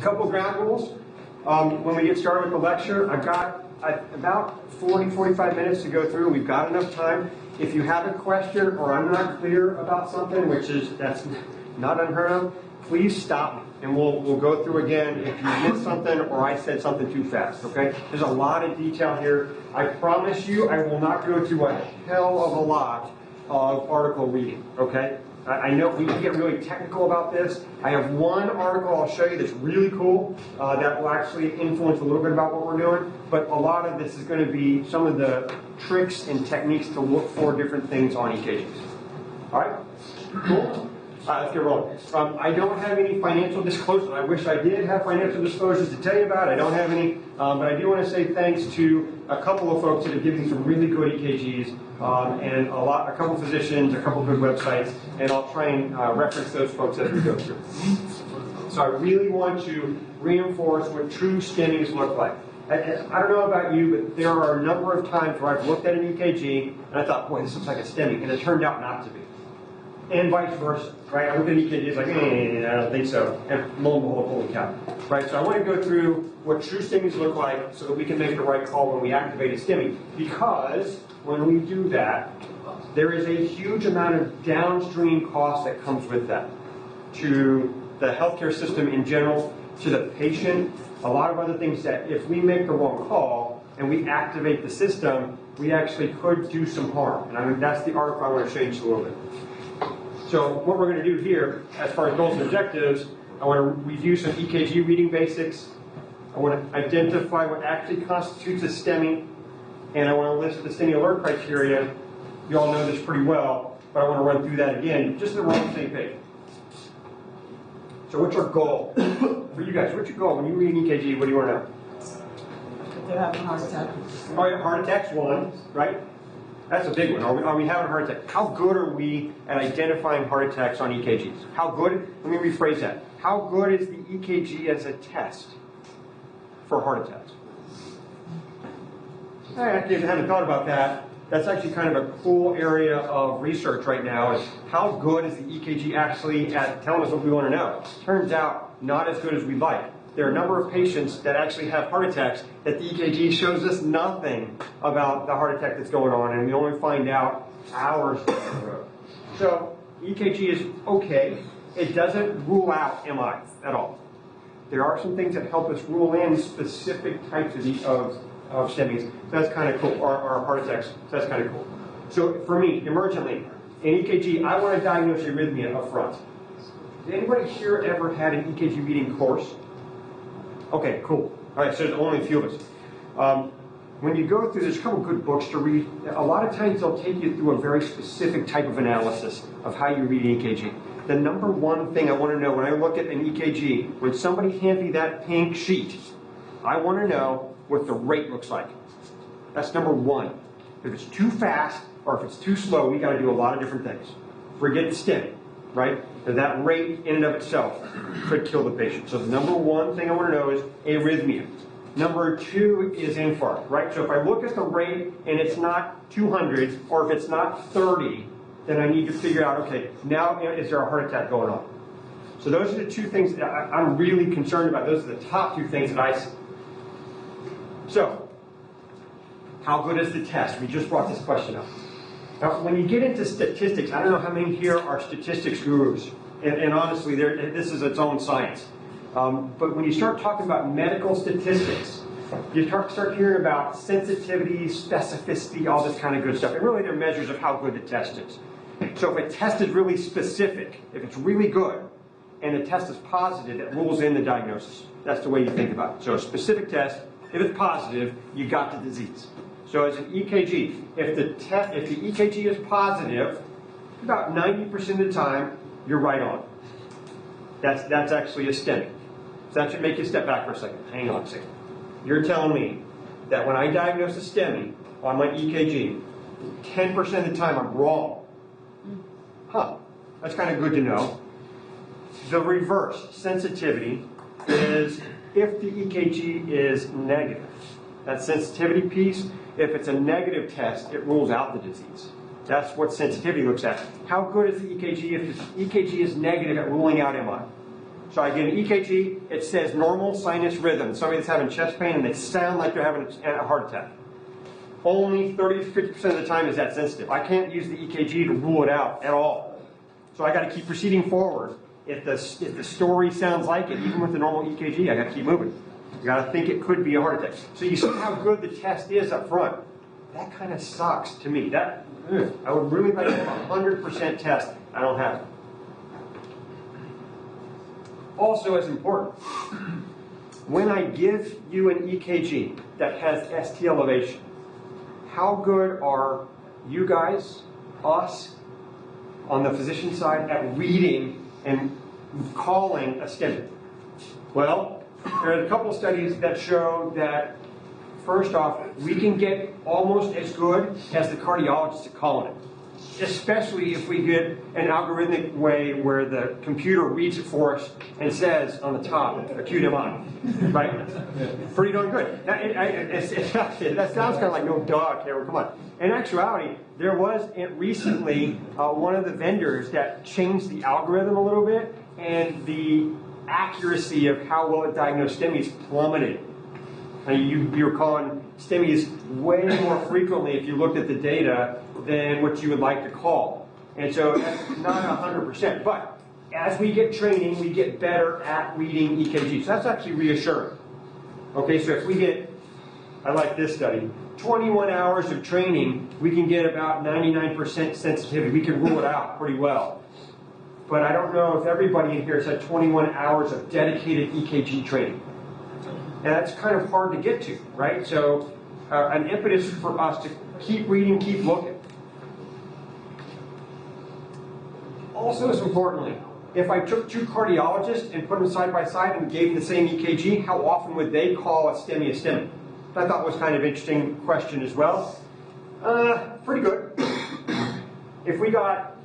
couple ground rules. When we get started with the lecture, I've got about 40-45 minutes to go through. We've got enough time. If you have a question or I'm not clear about something, that's not unheard of, please stop me and we'll go through again if you missed something or I said something too fast, okay? There's a lot of detail here. I promise you I will not go through a hell of a lot of article reading, okay? I know we can get really technical about this. I have one article I'll show you that's really cool that will actually influence a little bit about what we're doing, but a lot of this is going to be some of the tricks and techniques to look for different things on EKGs. All right? Cool? Let's get rolling. I don't have any financial disclosures. I wish I did have financial disclosures to tell you about. I don't have any, but I do want to say thanks to a couple of folks that have given me some really good EKGs, and a couple physicians, a couple good websites, and I'll try and reference those folks as we go through. So I really want to reinforce what true STEMIs look like. I don't know about you, but there are a number of times where I've looked at an EKG and I thought, boy, this looks like a STEMI, and it turned out not to be. And vice versa, right? I look at EKG, it's like, I don't think so. And lo and behold, holy cow. Right, so I want to go through what true STEMIs look like so that we can make the right call when we activate a STEMI. Because when we do that, there is a huge amount of downstream cost that comes with that. To the healthcare system in general, to the patient, a lot of other things that if we make the wrong call and we activate the system, we actually could do some harm. And that's the article I want to show you just a little bit. So what we're going to do here, as far as goals and objectives, I want to review some EKG reading basics. I want to identify what actually constitutes a STEMI, and I want to list the STEMI alert criteria. You all know this pretty well, but I want to run through that again, just so that we're on the same page. So what's our goal? For you guys, what's your goal? When you read an EKG, what do you want to know? If they're having a heart attack. Oh yeah, heart attack's one, right? That's a big one. Are we having a heart attack? How good are we at identifying heart attacks on EKGs? How good? Let me rephrase that. How good is the EKG as a test for heart attacks? I actually haven't thought about that. That's actually kind of a cool area of research right now, is how good is the EKG actually at telling us what we want to know? Turns out, not as good as we'd like. There are a number of patients that actually have heart attacks that the EKG shows us nothing about the heart attack that's going on, and we only find out hours down the road. So EKG is okay. It doesn't rule out MI at all. There are some things that help us rule in specific types of STEMIs. So that's kind of cool, or heart attacks. So that's kind of cool. So for me, emergently, in EKG, I want to diagnose arrhythmia up front. Did anybody here ever had an EKG reading course? Okay, cool. All right, so there's only a few of us. When you go through, there's a couple good books to read. A lot of times they'll take you through a very specific type of analysis of how you read an EKG. The number one thing I want to know when I look at an EKG, when somebody hands me that pink sheet, I want to know what the rate looks like. That's number one. If it's too fast or if it's too slow, we got to do a lot of different things. Forget the STEMI, right? That rate in and of itself could kill the patient. So the number one thing I want to know is arrhythmia. Number two is infarct, right? So if I look at the rate and it's not 200 or if it's not 30, then I need to figure out, okay, now is there a heart attack going on? So those are the two things that I'm really concerned about. Those are the top two things that I see. So, how good is the test? We just brought this question up. Now, when you get into statistics, I don't know how many here are statistics gurus. And honestly, this is its own science. But when you start talking about medical statistics, you start hearing about sensitivity, specificity, all this kind of good stuff. And really, they're measures of how good the test is. So if a test is really specific, if it's really good, and the test is positive, it rules in the diagnosis. That's the way you think about it. So a specific test, if it's positive, you got the disease. So as an EKG, if the EKG is positive, about 90% of the time, you're right on. That's actually a STEMI. So that should make you step back for a second. Hang on a second. You're telling me that when I diagnose a STEMI on my EKG, 10% of the time I'm wrong. Huh, that's kind of good to know. The reverse sensitivity is if the EKG is negative. That sensitivity piece, if it's a negative test, it rules out the disease. That's what sensitivity looks at. How good is the EKG if the EKG is negative at ruling out MI? So I get an EKG, it says normal sinus rhythm. Somebody that's having chest pain and they sound like they're having a heart attack. Only 30 to 50% of the time is that sensitive. I can't use the EKG to rule it out at all. So I got to keep proceeding forward. If the story sounds like it, even with the normal EKG, I got to keep moving. You got to think it could be a heart attack. So you see how good the test is up front. That kind of sucks to me. I would really like to have a 100% test. I don't have it. Also as important, when I give you an EKG that has ST elevation, how good are you guys, us, on the physician side at reading and calling a STEMI? Well, there are a couple of studies that show that, first off, we can get almost as good as the cardiologist at calling it. Especially if we get an algorithmic way where the computer reads it for us and says on the top, acute MI, right? Pretty darn good. Now, that sounds kind of like, no, duh, Caro, come on. In actuality, there was recently one of the vendors that changed the algorithm a little bit, and the accuracy of how well it diagnosed STEMIs plummeted. You're calling STEMIs way more frequently if you looked at the data than what you would like to call. And so that's not 100%. But as we get training, we get better at reading EKGs. So that's actually reassuring. Okay, so if we get, I like this study, 21 hours of training, we can get about 99% sensitivity. We can rule it out pretty well. But I don't know if everybody in here has had 21 hours of dedicated EKG training. And that's kind of hard to get to, right? So an impetus for us to keep reading, keep looking. Also, as importantly, if I took two cardiologists and put them side by side and gave them the same EKG, how often would they call a STEMI a STEMI? I thought was kind of an interesting question as well. Pretty good. If we got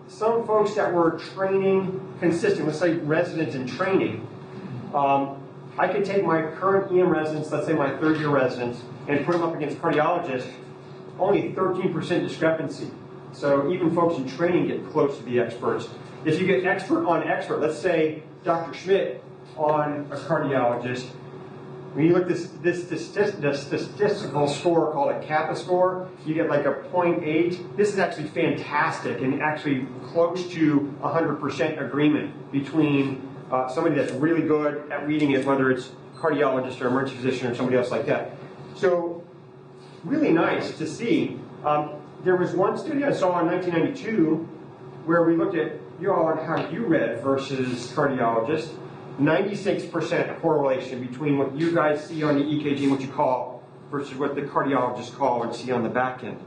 some folks that were training consistent, let's say residents in training, I could take my current EM residents, let's say my third-year residents, and put them up against cardiologists, only 13% discrepancy. So even folks in training get close to the experts. If you get expert on expert, let's say Dr. Schmidt on a cardiologist, when you look at the statistical score called a Kappa score, you get like a 0.8. This is actually fantastic and actually close to 100% agreement between somebody that's really good at reading it, whether it's cardiologist or emergency physician or somebody else like that. So really nice to see. There was one study I saw in 1992 where we looked at on how you read versus cardiologist. 96% correlation between what you guys see on the EKG and what you call versus what the cardiologists call and see on the back end.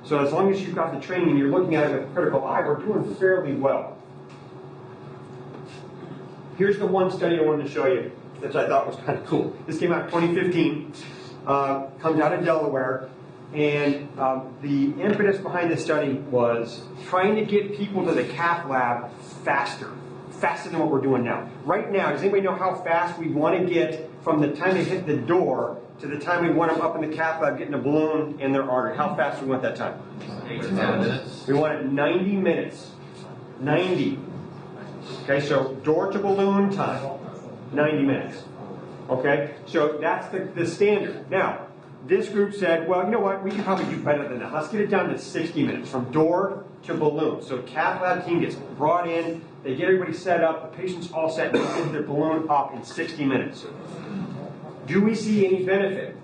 So as long as you've got the training and you're looking at it with a critical eye, we're doing fairly well. Here's the one study I wanted to show you, which I thought was kind of cool. This came out in 2015, comes out of Delaware, and the impetus behind this study was trying to get people to the cath lab faster than what we're doing now. Right now, does anybody know how fast we want to get from the time they hit the door to the time we want them up in the cath lab getting a balloon in their artery? How fast do we want that time? 8 to 10 minutes. We want it 90 minutes. 90. Okay, so door to balloon time, 90 minutes. Okay, so that's the standard. Now, this group said, well, you know what, we can probably do better than that. Let's get it down to 60 minutes, from door to balloon. So cath lab team gets brought in, they get everybody set up, the patient's all set, and they get their balloon up in 60 minutes. Do we see any benefit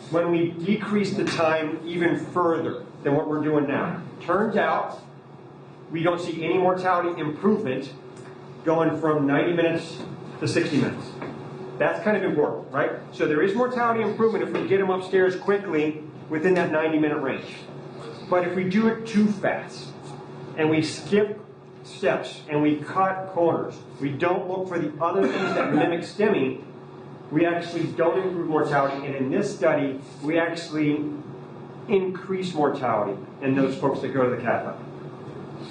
when we decrease the time even further than what we're doing now? Turns out, we don't see any mortality improvement going from 90 minutes to 60 minutes. That's kind of important, right? So there is mortality improvement if we get them upstairs quickly within that 90-minute range. But if we do it too fast, and we skip steps, and we cut corners, we don't look for the other things that mimic STEMI, we actually don't improve mortality. And in this study, we actually increase mortality in those folks that go to the cath lab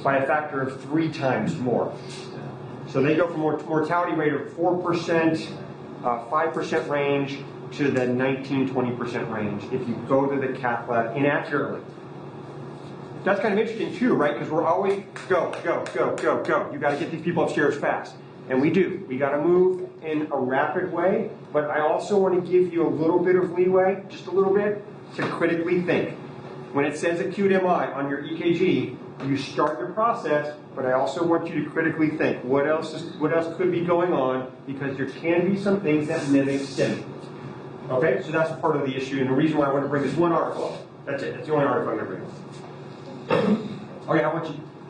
by a factor of 3 times more. So they go from a mortality rate of 4%, 5% range to the 19-20% range if you go to the cath lab inaccurately. That's kind of interesting too, right? Because we're always go. You got to get these people upstairs fast. And we do. We got to move in a rapid way, but I also want to give you a little bit of leeway, just a little bit, to critically think. When it says acute MI on your EKG, you start your process, but I also want you to critically think. What else could be going on? Because there can be some things that mimic STEMI. Okay, so that's part of the issue, and the reason why I want to bring this one article up. That's it. That's the only article I'm going to bring. Okay,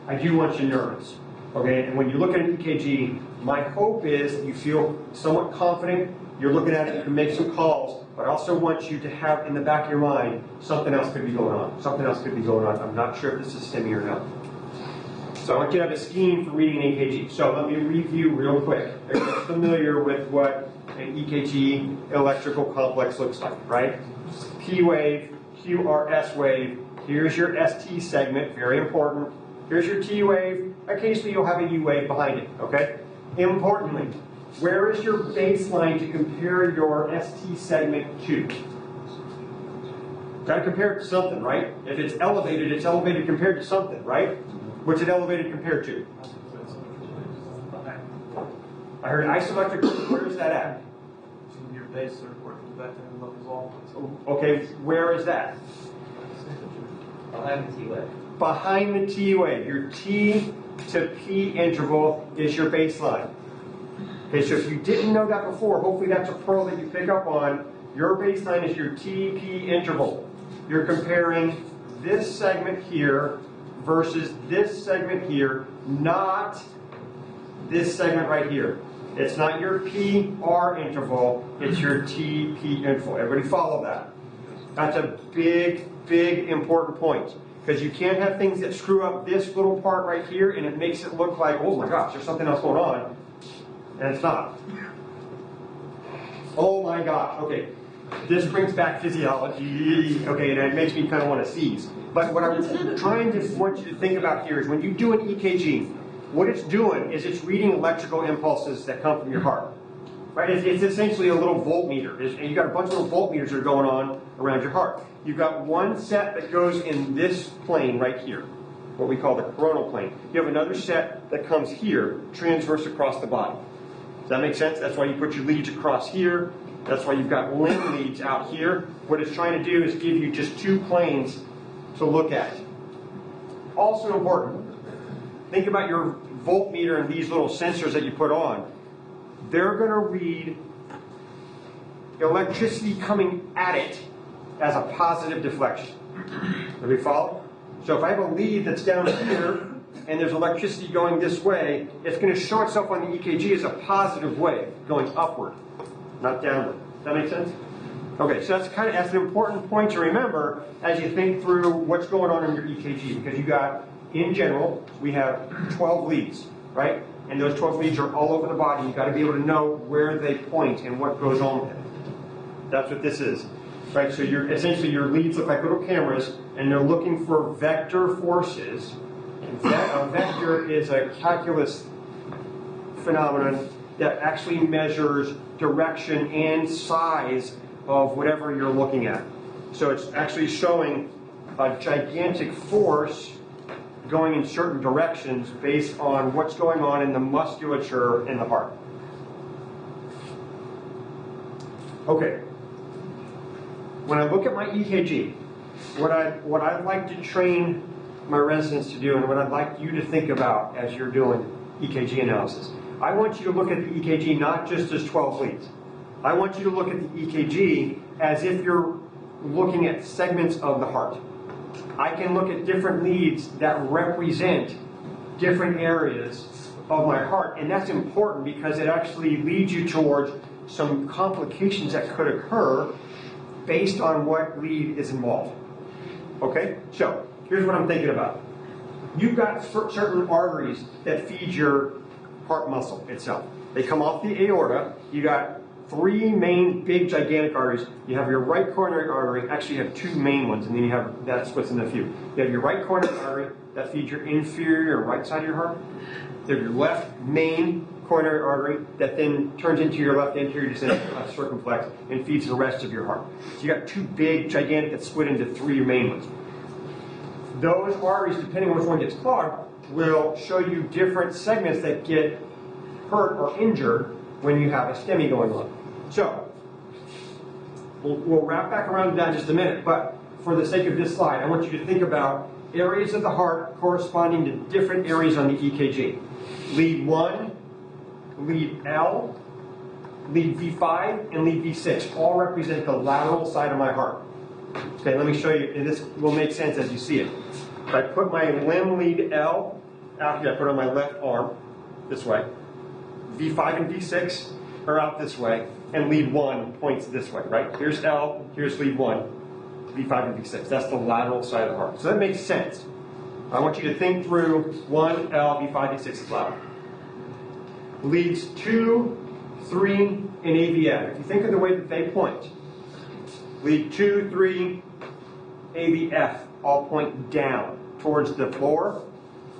I do want you nervous. Okay, and when you look at an EKG, my hope is that you feel somewhat confident. You're looking at it, you can make some calls, but I also want you to have in the back of your mind something else could be going on. Something else could be going on. I'm not sure if this is STEMI or not. So I want you to have a scheme for reading an EKG. So let me review real quick. Everyone's familiar with what an EKG electrical complex looks like, right? P wave, QRS wave. Here's your ST segment, very important. Here's your T wave. Occasionally you'll have a U wave behind it, okay? Importantly, where is your baseline to compare your ST segment to? Got to compare it to something, right? If it's elevated compared to something, right? What's it elevated compared to? I heard isoelectric. Where is that at? Your base report back in the level. Okay, where is that? Behind the T wave. Behind the T wave. Your T to P interval is your baseline. Okay, so if you didn't know that before, hopefully that's a pearl that you pick up on. Your baseline is your TP interval. You're comparing this segment here versus this segment here, not this segment right here. It's not your PR interval, it's your TP interval. Everybody follow that? That's a big, big important point. Because you can't have things that screw up this little part right here and it makes it look like, oh my gosh, there's something else going on. And it's not. Oh my gosh, okay. This brings back physiology, okay, and it makes me kind of want to seize. But what I'm trying to want you to think about here is when you do an EKG, what it's doing is it's reading electrical impulses that come from your heart. Right? It's essentially a little voltmeter. And you've got a bunch of little voltmeters that are going on around your heart. You've got one set that goes in this plane right here, what we call the coronal plane. You have another set that comes here, transverse across the body. Does that make sense? That's why you put your leads across here. That's why you've got limb leads out here. What it's trying to do is give you just two planes to look at. Also important, think about your voltmeter and these little sensors that you put on. They're going to read electricity coming at it as a positive deflection. Let me follow? So if I have a lead that's down here and there's electricity going this way, it's going to show itself on the EKG as a positive wave going upward, not downward. Does that make sense? Okay, so that's an important point to remember as you think through what's going on in your EKG, because you got, in general, we have 12 leads, right? And those 12 leads are all over the body. You've got to be able to know where they point and what goes on with it. That's what this is, right? So essentially your leads look like little cameras, and they're looking for vector forces. A vector is a calculus phenomenon that actually measures direction and size of whatever you're looking at. So it's actually showing a gigantic force going in certain directions based on what's going on in the musculature in the heart. Okay. When I look at my EKG, what I'd like to train my residents to do and what I'd like you to think about as you're doing EKG analysis, I want you to look at the EKG not just as 12 leads. I want you to look at the EKG as if you're looking at segments of the heart. I can look at different leads that represent different areas of my heart, and that's important because it actually leads you towards some complications that could occur based on what lead is involved. Okay? So, here's what I'm thinking about. You've got certain arteries that feed your heart muscle itself. They come off the aorta. You got three main big gigantic arteries. You have your right coronary artery. Actually, you have two main ones, and then you have that splits into a few. You have your right coronary artery that feeds your inferior right side of your heart. You have your left main coronary artery that then turns into your left anterior descending circumflex and feeds the rest of your heart. So you got two big gigantic that split into three main ones. Those arteries, depending on which one gets clogged, will show you different segments that get hurt or injured when you have a STEMI going on. So, we'll wrap back around to that in just a minute, but for the sake of this slide, I want you to think about areas of the heart corresponding to different areas on the EKG. Lead 1, lead L, lead V5, and lead V6 all represent the lateral side of my heart. Okay, let me show you, and this will make sense as you see it. If I put my limb lead L out here, I put it on my left arm, this way. V5 and V6 are out this way, and lead 1 points this way, right? Here's L, here's lead 1, V5 and V6. That's the lateral side of the heart. So that makes sense. I want you to think through 1, L, V5, V6 is lateral. Leads 2, 3, and AVF. If you think of the way that they point, lead 2, 3, AVF all point down towards the floor.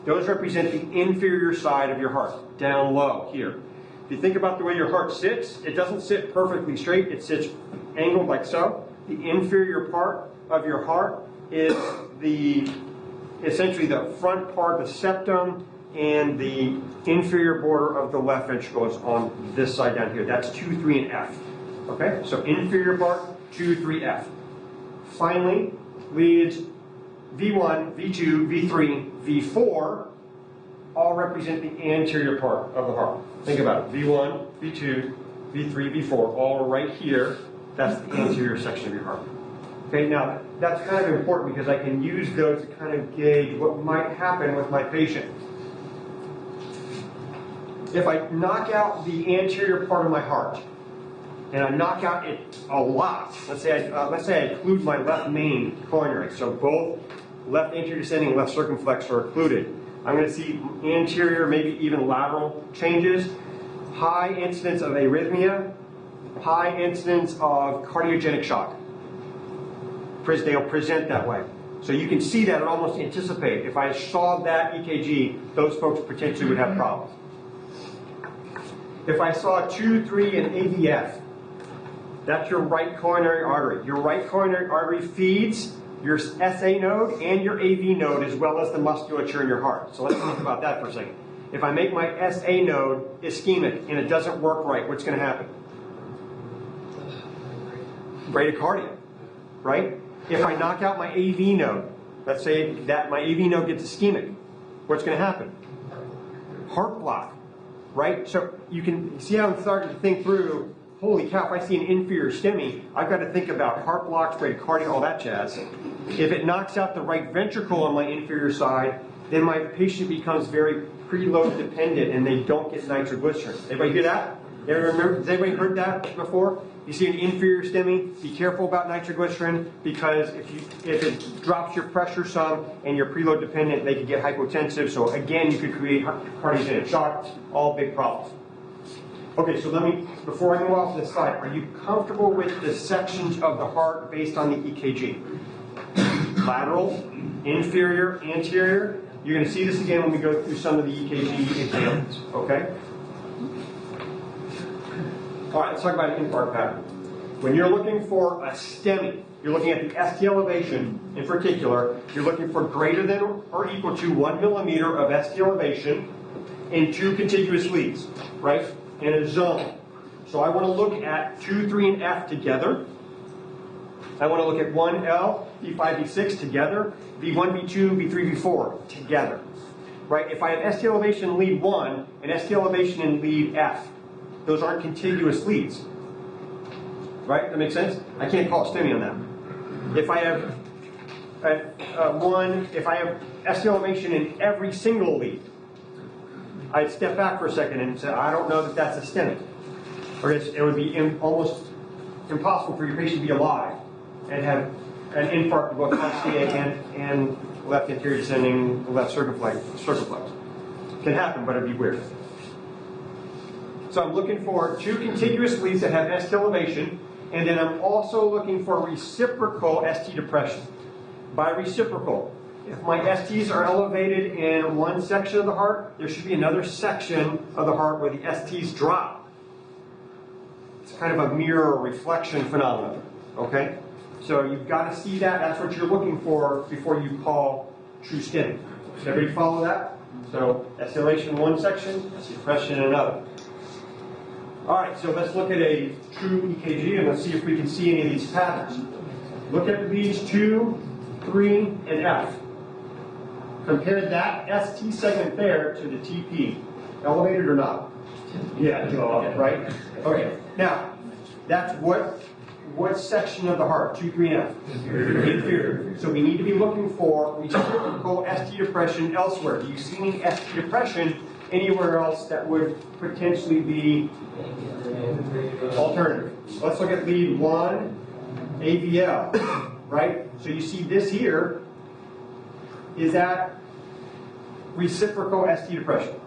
Those represent the inferior side of your heart, down low here. If you think about the way your heart sits, it doesn't sit perfectly straight, it sits angled like so. The inferior part of your heart is essentially the front part, the septum, and the inferior border of the left ventricle is on this side down here. That's 2, 3, and F. Okay, so inferior part, 2, 3, F. Finally, leads V1, V2, V3, V4 all represent the anterior part of the heart. Think about it. V1, V2, V3, V4, all right here. That's the anterior section of your heart. Okay, now that's kind of important because I can use those to kind of gauge what might happen with my patient. If I knock out the anterior part of my heart, and I knock out it a lot, let's say I occlude my left main coronary, so both left anterior descending and left circumflex are occluded, I'm going to see anterior, maybe even lateral changes, high incidence of arrhythmia, high incidence of cardiogenic shock. They'll present that way. So you can see that and almost anticipate. If I saw that EKG, those folks potentially would have problems. If I saw 2, 3, and AVF, that's your right coronary artery. Your right coronary artery feeds your SA node and your AV node as well as the musculature in your heart. So let's think about that for a second. If I make my SA node ischemic and it doesn't work right, what's going to happen? Bradycardia, right? If I knock out my AV node, let's say that my AV node gets ischemic, what's going to happen? Heart block, right? So you can see how I'm starting to think through, holy cow, if I see an inferior STEMI, I've got to think about heart blocks, bradycardia, all that jazz. If it knocks out the right ventricle on my inferior side, then my patient becomes very preload dependent and they don't get nitroglycerin. Everybody hear that? Has anybody heard that before? You see an inferior STEMI, be careful about nitroglycerin because if it drops your pressure some and you're preload dependent, they could get hypotensive. So again, you could create cardiogenic shock, all big problems. Okay, so before I move off this slide, are you comfortable with the sections of the heart based on the EKG? Lateral, inferior, anterior. You're going to see this again when we go through some of the EKG examples, okay? All right, let's talk about an infarct pattern. When you're looking for a STEMI, you're looking at the ST elevation in particular, you're looking for greater than or equal to 1 millimeter of ST elevation in 2 contiguous leads, right? In a zone. So I want to look at 2, 3, and F together. I want to look at 1L, V5, V6 together, V1, V2, V3, V4 together. Right? If I have ST elevation in lead 1 and ST elevation in lead F, those aren't contiguous leads. Right? That makes sense? I can't call a STEMI on that. If I have if I have ST elevation in every single lead, I'd step back for a second and say, I don't know that that's a STEMI. Or it would be almost impossible for your patient to be alive and have an infarct of both STA and left anterior descending left circumflex. Can happen, but it'd be weird. So I'm looking for 2 contiguous leads that have ST elevation, and then I'm also looking for reciprocal ST depression. By reciprocal, if my STs are elevated in one section of the heart, there should be another section of the heart where the STs drop. It's kind of a mirror reflection phenomenon, okay? So you've got to see that. That's what you're looking for before you call true STEMI. Does everybody follow that? So ST elevation in one section, ST depression in another. All right, so let's look at a true EKG and let's see if we can see any of these patterns. Look at leads 2, 3, and F. Compare that ST segment there to the TP. Elevated or not? Yeah, right? Okay, now, that's what section of the heart? 2, 3, and F? Inferior. So we need to be looking for reciprocal ST depression elsewhere. Do you see any ST depression anywhere else that would potentially be alternative? Let's look at lead 1, AVL, right? So you see this here, is that reciprocal ST depression?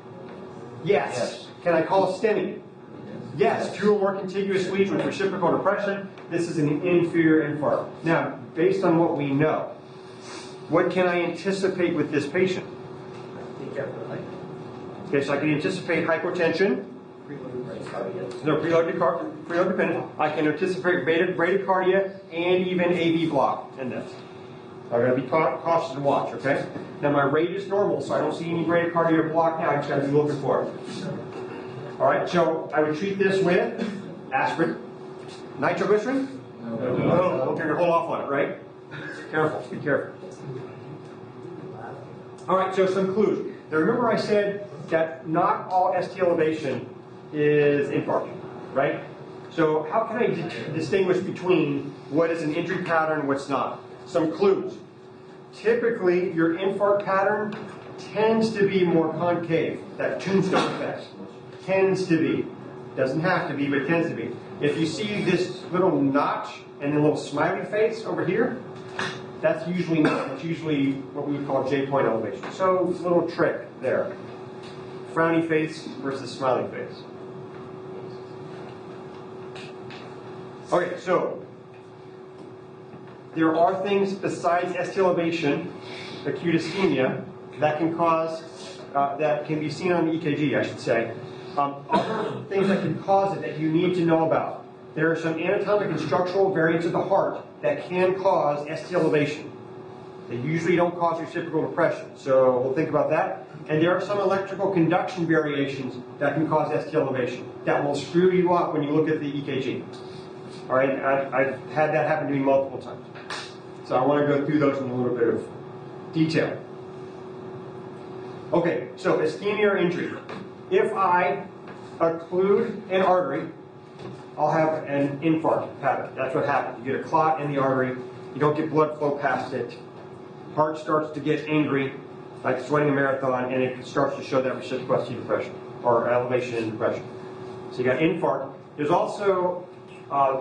Yes. Can I call a STEMI? Yes, 2 or more contiguous leads with reciprocal depression. This is an inferior infarct. Now, based on what we know, what can I anticipate with this patient? Okay, so I can anticipate hypotension. No, preload dependent. I can anticipate bradycardia and even AV block in this. I'm going to be cautious and watch, okay? Now my rate is normal, so I don't see any bradycardia or block now. I just got to be looking for it. All right, so I would treat this with aspirin. Nitroglycerin? No. Okay, hold off on it, right? Careful, be careful. All right, so some clues. Now remember I said that not all ST elevation is infarct, right? So how can I distinguish between what is an injury pattern and what's not? Some clues. Typically, your infarct pattern tends to be more concave. That tombstone effect tends to be. Doesn't have to be, but tends to be. If you see this little notch and a little smiley face over here, that's usually not. That's usually what we would call J-point elevation. So, little trick there. Frowny face versus smiley face. Okay, so there are things besides ST elevation, acute ischemia, that can cause, that can be seen on the EKG, I should say. Other things that can cause it that you need to know about. There are some anatomic and structural variants of the heart that can cause ST elevation. They usually don't cause reciprocal depression, so we'll think about that. And there are some electrical conduction variations that can cause ST elevation that will screw you up when you look at the EKG. All right, I've had that happen to me multiple times. So I want to go through those in a little bit of detail. Okay, so ischemia or injury. If I occlude an artery, I'll have an infarct pattern. That's what happens. You get a clot in the artery, you don't get blood flow past it, heart starts to get angry, like sweating a marathon, and it starts to show that reciprocal ST depression, or elevation in depression. So you got infarct. There's also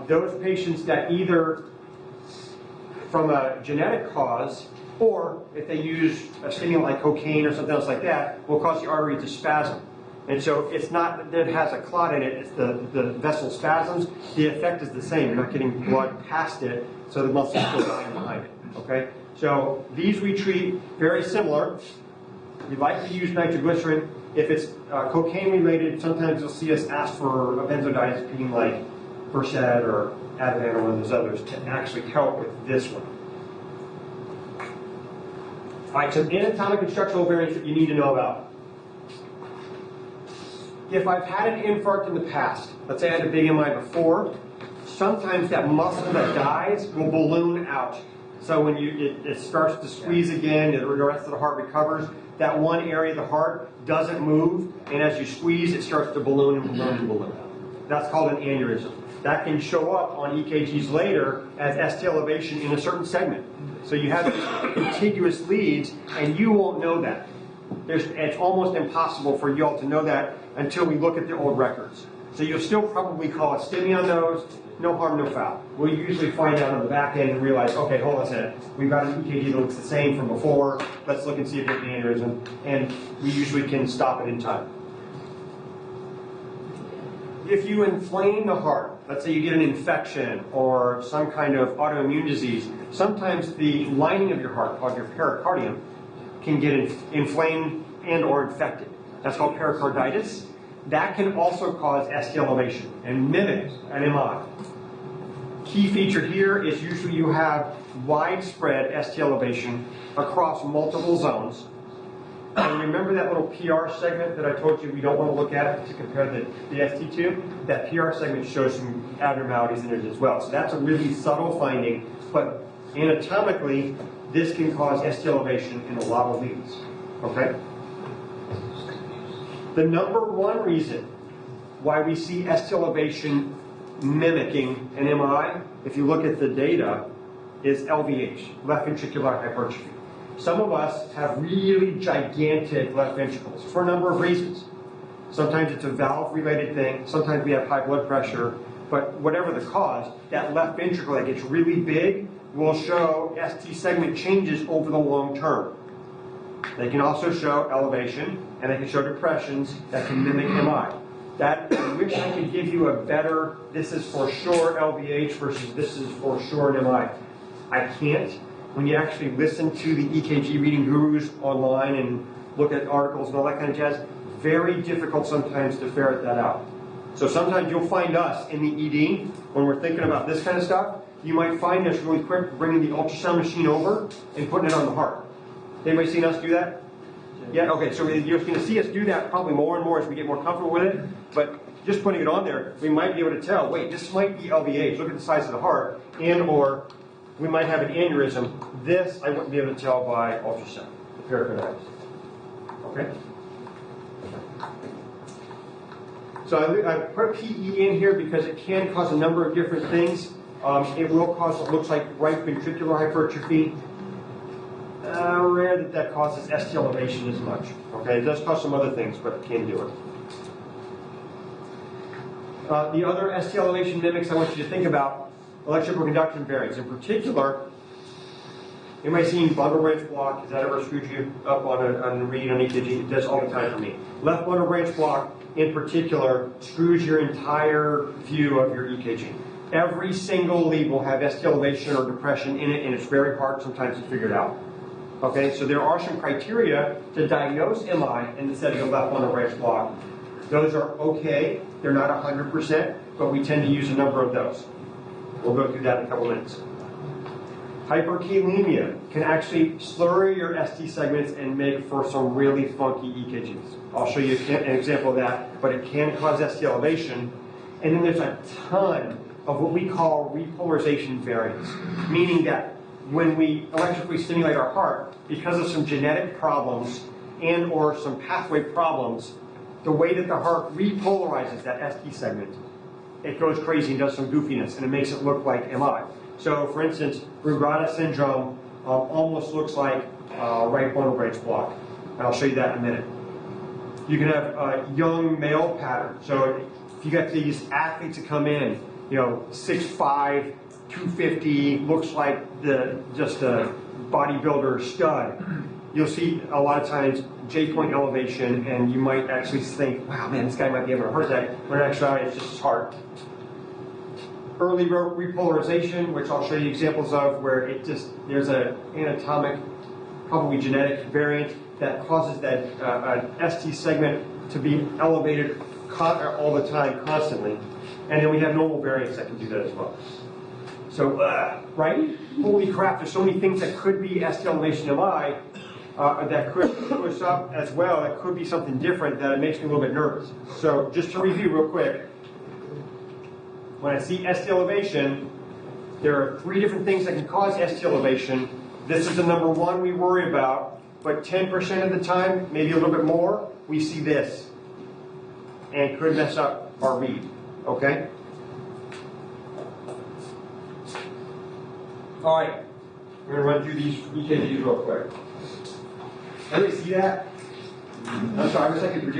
those patients that either from a genetic cause, or if they use a stimulant like cocaine or something else like that, will cause the artery to spasm. And so it's not that it has a clot in it, it's the vessel spasms. The effect is the same. You're not getting blood past it, so the muscle's still dying behind it. Okay? So these we treat very similar. We like to use nitroglycerin. If it's cocaine related, sometimes you'll see us ask for a benzodiazepine like Versed or Ativan or one of those others to actually help with this one. All right, so anatomic and structural variants that you need to know about. If I've had an infarct in the past, let's say I had a big MI before, sometimes that muscle that dies will balloon out. So when it starts to squeeze again, the rest of the heart recovers, that one area of the heart doesn't move, and as you squeeze, it starts to balloon and balloon and balloon. That's called an aneurysm. That can show up on EKGs later as ST elevation in a certain segment. So you have contiguous leads, and you won't know that. It's almost impossible for you all to know that until we look at the old records. So you'll still probably call a STEMI on those, no harm, no foul. We'll usually find out on the back end and realize, okay, hold on a second, we've got an EKG that looks the same from before, let's look and see if it's an aneurysm, and we usually can stop it in time. If you inflame the heart, let's say you get an infection or some kind of autoimmune disease, sometimes the lining of your heart, called your pericardium, can get inflamed and or infected. That's called pericarditis. That can also cause ST elevation and mimic an MI. Key feature here is usually you have widespread ST elevation across multiple zones, And remember that little PR segment that I told you we don't want to look at to compare the ST to? That PR segment shows some abnormalities in it as well. So that's a really subtle finding, but anatomically, this can cause ST elevation in a lot of leads. Okay? The number one reason why we see ST elevation mimicking an MI, if you look at the data, is LVH, left ventricular hypertrophy. Some of us have really gigantic left ventricles for a number of reasons. Sometimes it's a valve-related thing, sometimes we have high blood pressure, but whatever the cause, that left ventricle that gets really big will show ST segment changes over the long term. They can also show elevation, and they can show depressions that can mimic MI. I wish I could give you a better, this is for sure LVH versus this is for sure an MI. I can't. When you actually listen to the EKG reading gurus online and look at articles and all that kind of jazz, very difficult sometimes to ferret that out. So sometimes you'll find us in the ED, when we're thinking about this kind of stuff, you might find us really quick bringing the ultrasound machine over and putting it on the heart. Anybody seen us do that? Yeah, okay, so you're going to see us do that probably more and more as we get more comfortable with it, but just putting it on there, we might be able to tell, wait, this might be LVH, look at the size of the heart, and or we might have an aneurysm. This I wouldn't be able to tell by ultrasound, the pericarditis. Okay? So I put PE in here because it can cause a number of different things. It will cause what looks like right ventricular hypertrophy. Rare that causes ST elevation as much. Okay, it does cause some other things, but it can do it. The other ST elevation mimics I want you to think about, electrical conduction variants. In particular, anybody seen bundle branch block? Has that ever screwed you up on a reading on EKG? It does all the time for me. Left bundle branch block, in particular, screws your entire view of your EKG. Every single lead will have ST elevation or depression in it, and it's very hard sometimes to figure it out. Okay, so there are some criteria to diagnose MI in the setting of left bundle branch block. Those are okay. They're not 100%, but we tend to use a number of those. We'll go through that in a couple minutes. Hyperkalemia can actually slur your ST segments and make for some really funky EKGs. I'll show you an example of that, but it can cause ST elevation. And then there's a ton of what we call repolarization variants, meaning that when we electrically stimulate our heart, because of some genetic problems and or some pathway problems, the way that the heart repolarizes that ST segment, it goes crazy and does some goofiness, and it makes it look like MI. So, for instance, Brugada syndrome almost looks like right bundle branch block, and I'll show you that in a minute. You can have a young male pattern. So, if you got these athletes that come in, 6'5", 250, looks like just a bodybuilder stud, you'll see a lot of times J-point elevation, and you might actually think, wow, man, this guy might be having a heart attack, when in actuality it's just his heart. Early repolarization, which I'll show you examples of, where there's an anatomic, probably genetic variant that causes that ST segment to be elevated all the time, constantly. And then we have normal variants that can do that as well. So, right? Holy crap, there's so many things that could be ST elevation MI that could push up as well. That could be something different that it makes me a little bit nervous. So, just to review real quick, when I see ST elevation, there are 3 different things that can cause ST elevation. This is the number one we worry about, but 10% of the time, maybe a little bit more, we see this. And it could mess up our read, okay? All right, we're going to run through these EKGs real quick. Everybody see that? I'm sorry, I wish I could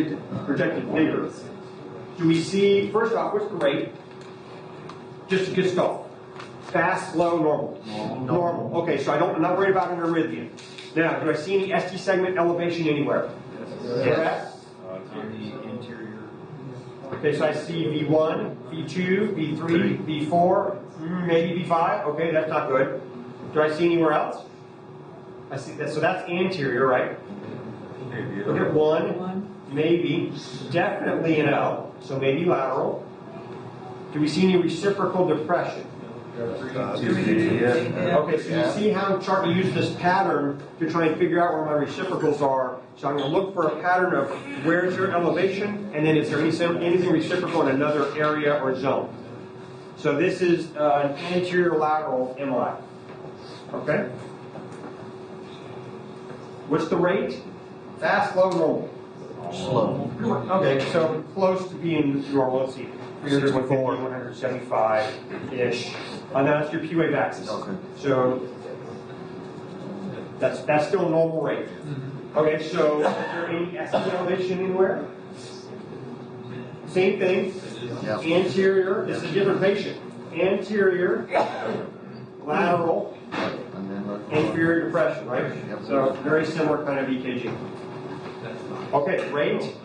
project it bigger. Do we see, first off, what's the rate? Just a good start. Fast, slow, normal. Normal. Okay, so I'm not worried about an arrhythmia. Now, do I see any ST segment elevation anywhere? Yes. On the interior. Okay, so I see V1, V2, V3, V4, maybe V5. Okay, that's not good. Do I see anywhere else? I see that. So that's anterior, right? Maybe. Look at 1, maybe, definitely an L, so maybe lateral. Do we see any reciprocal depression? Okay, so you see how I'm trying to use this pattern to try and figure out where my reciprocals are So I'm going to look for a pattern of where's your elevation, and then is there anything reciprocal in another area or zone. So this is an anterior lateral MI. Okay? What's the rate? Fast, slow, normal. Slow. Okay, so close to being normal. Let's see. 150, 175-ish. And that's your P wave axis. Okay. So that's still a normal rate. Okay, so is there any ST elevation anywhere? Same thing. Yep. Anterior, this is a different patient. Anterior, lateral, And then inferior depression, right? Yep. So very similar kind of EKG. Okay, rate,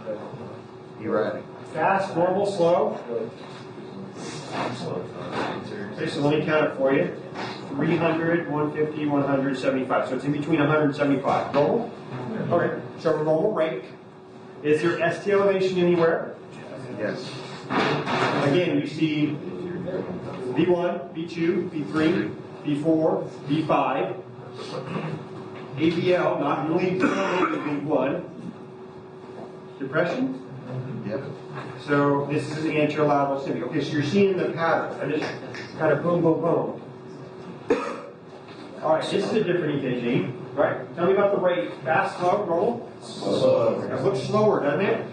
erratic. fast, normal, slow. Okay, so let me count it for you. 300, 150, 175. So it's in between 175. Normal? Okay, so normal rate. Is there ST elevation anywhere? Yes. Again, you see V1, V2, V3, V4, V5, ABL, not really V1. Depression? Yep. So this is an anterior lateral STEMI. Okay, so you're seeing the pattern. I just kind of boom, boom, boom. All right, this is a different EKG, right? Tell me about the rate. Fast, slow, normal? Slow. It looks slower, doesn't it?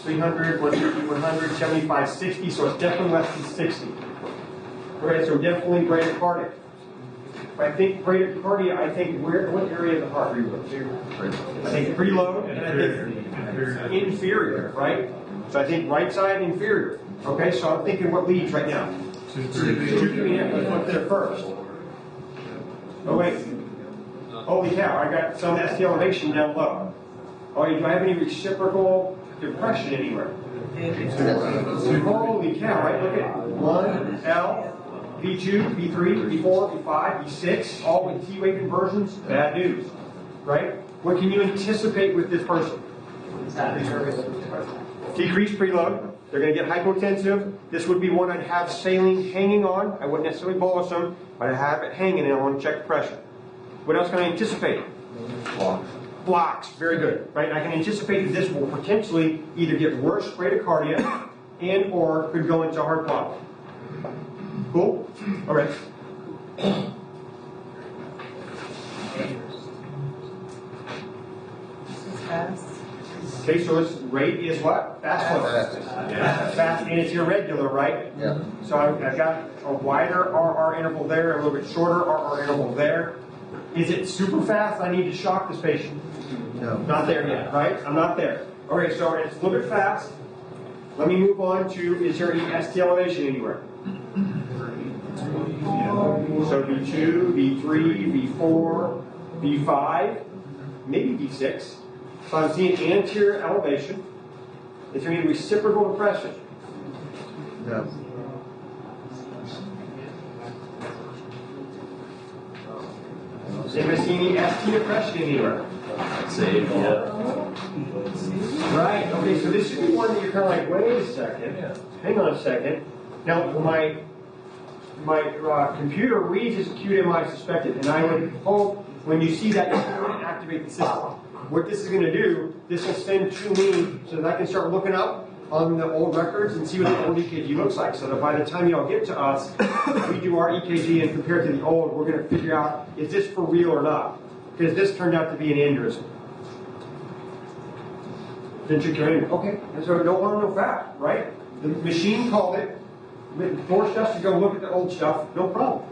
300, 150, 100, 75, 60, so it's definitely less than 60. All right, so definitely bradycardia. If I think bradycardia, I think what area of the heart? I think preload, and I think inferior, right? So I think right side inferior. Okay, so I'm thinking what leads right now? 2, 3, let's look there first. Oh wait, holy cow, I got some ST elevation down low. Oh, do I have any reciprocal depression anywhere? Holy cow, right? Look at 1, L, V2, V3, V4, V5, V6, all with T-wave inversions. Bad news, right? What can you anticipate with this person? Decreased preload. They're going to get hypotensive. This would be one I'd have saline hanging on. I wouldn't necessarily bolus them, but I'd have it hanging and I want to check the pressure. What else can I anticipate? Blocks. Very good. Right? I can anticipate that this will potentially either get worse bradycardia and or could go into heart block. Cool? All right. Fast. Okay, so its rate is what? Fast flow. Fast, and it's irregular, right? Yeah. So I've got a wider RR interval there, a little bit shorter RR interval there. Is it super fast? I need to shock this patient. No. Not there yet, right? I'm not there. Okay, so it's a little bit fast. Let me move on to, is there any ST elevation anywhere? So V2, V3, V4, V5, maybe V6. So I'm seeing anterior elevation. Is there any reciprocal depression? No. Is anybody seeing any ST depression anywhere? Save, yeah. Right, okay, so this should be one that you're kind of like, wait a second, hang on a second. Now, my computer reads as acute MI suspected, and I would hope when you see that, you're going to activate the system. What this is going to do, this will send to me so that I can start looking up on the old records and see what the old EKG looks like. So that by the time y'all get to us, we do our EKG and compare it to the old, we're going to figure out, is this for real or not? Because this turned out to be an aneurysm. Ventricular aneurysm. Okay, and so don't want to know fact, right? The machine called it, forced us to go look at the old stuff, no problem.